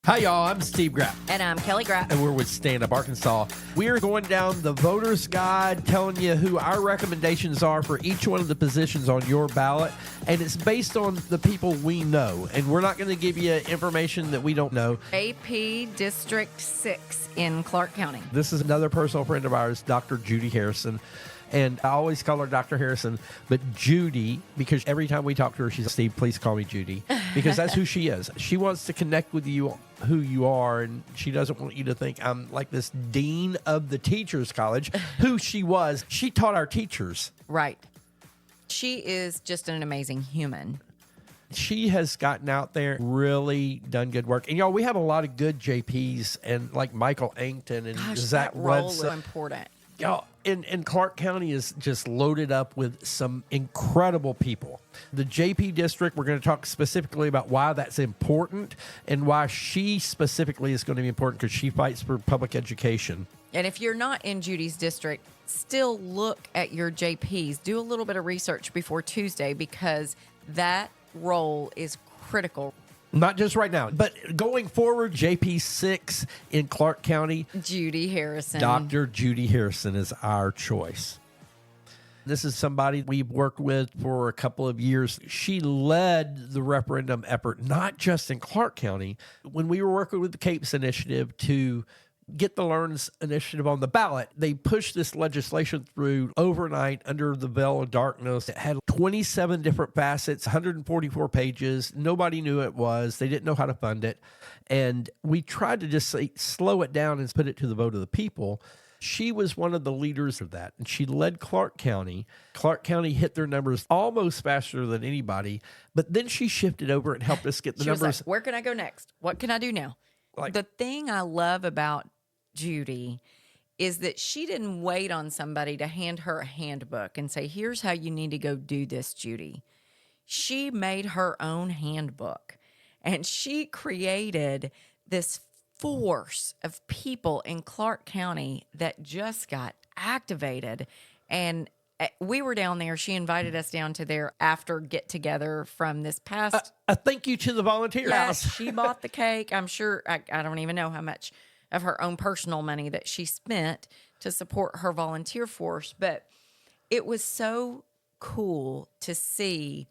Hi, y'all. I'm Steve Grappe. And I'm Kelly Grappe. And we're with Stand Up Arkansas. We are going down the voter's guide, telling you who our recommendations are for each one of the positions on your ballot. And it's based on the people we know. And we're not going to give you information that we don't know. AP District 6 in Clark County. This is another personal friend of ours, Dr. Judy Harrison. And I always call her Dr. Harrison, but Judy, because every time we talk to her, she's, Steve, please call me Judy, because that's who she is. She wants to connect with you, who you are, and she doesn't want you to think I'm like this dean of the teachers college, who she was. She taught our teachers. Right. She is just an amazing human. She has gotten out there, really done good work. And, y'all, we have a lot of good JPs, and like Michael Angton and Gosh, Zach that role Woods. is important. Y'all, and Clark County is just loaded up with some incredible people. The JP district, we're going to talk specifically about why that's important and why she specifically is going to be important, because she fights for public education. And if you're not in Judy's district, still look at your JPs. Do a little bit of research before Tuesday, because that role is critical. Not just right now, but going forward, JP 6 in Clark County. Judy Harrison. Dr. Judy Harrison is our choice. This is somebody we've worked with for a couple of years. She led the referendum effort, not just in Clark County. When we were working with the Capes Initiative to get the LEARNS initiative on the ballot, they pushed this legislation through overnight under the veil of darkness. It had 27 different facets, 144 pages. Nobody knew it was. They didn't know how to fund it. And we tried to just slow it down and put it to the vote of the people. She was one of the leaders of that, and she led Clark County. Clark County hit their numbers almost faster than anybody, but then she shifted over and helped us get the numbers. Was like, where can I go next? What can I do now? The thing I love about Judy is that she didn't wait on somebody to hand her a handbook and say, here's how you need to go do this, Judy. She made her own handbook, and she created this force of people in Clark County that just got activated. And we were down there. She invited us down to their after get together from this past. A thank you to the volunteer house. She bought the cake. I'm sure, I don't even know how much of her own personal money that she spent to support her volunteer force. But it was so cool to see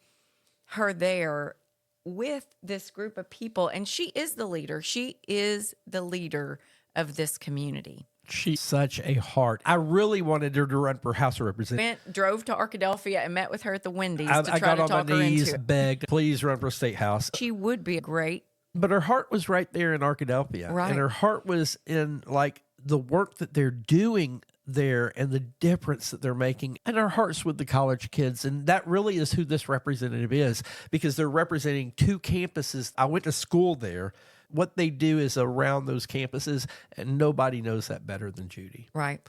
her there with this group of people. And she is the leader. She is the leader of this community. She's such a heart. I really wanted her to run for House of Representatives. Drove to Arkadelphia and met with her at the Wendy's to try I got to on talk my her knees, into it. begged, please run for State House. She would be a great. But her heart was right there in Arkadelphia. Right. And her heart was in like the work that they're doing there and the difference that they're making. And her heart's with the college kids. And that really is who this representative is, because they're representing two campuses. I went to school there. What they do is around those campuses, and nobody knows that better than Judy. Right.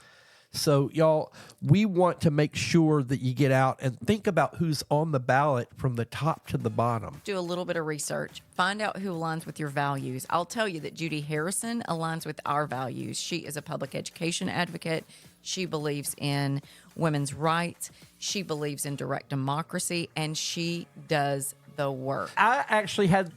So, y'all, we want to make sure that you get out and think about who's on the ballot from the top to the bottom. Do a little bit of research. Find out who aligns with your values. I'll tell you that Judy Harrison aligns with our values. She is a public education advocate. She believes in women's rights. She believes in direct democracy, and she does the work. I actually had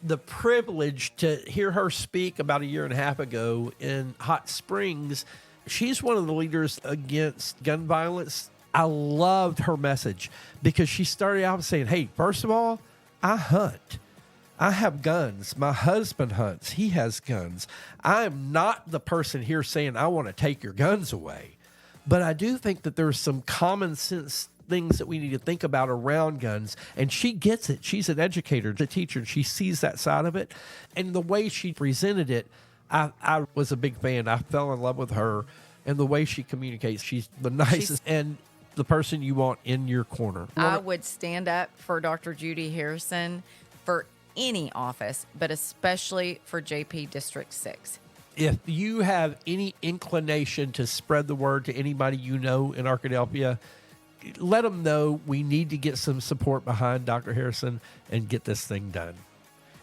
the privilege to hear her speak about a year and a half ago in Hot Springs. She's one of the leaders against gun violence. I loved her message because she started out saying, hey, first of all, I hunt. I have guns. My husband hunts. He has guns. I am not the person here saying I want to take your guns away. But I do think that there's some common sense things that we need to think about around guns. And she gets it. She's an educator, a teacher, and she sees that side of it. And the way she presented it, I was a big fan. I fell in love with her and the way she communicates. She's the nicest and the person you want in your corner. I would stand up for Dr. Judy Harrison for any office, but especially for JP District 6. If you have any inclination to spread the word to anybody you know in Arkadelphia, let them know we need to get some support behind Dr. Harrison and get this thing done.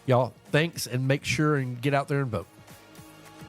Y'all, thanks, and make sure and get out there and vote.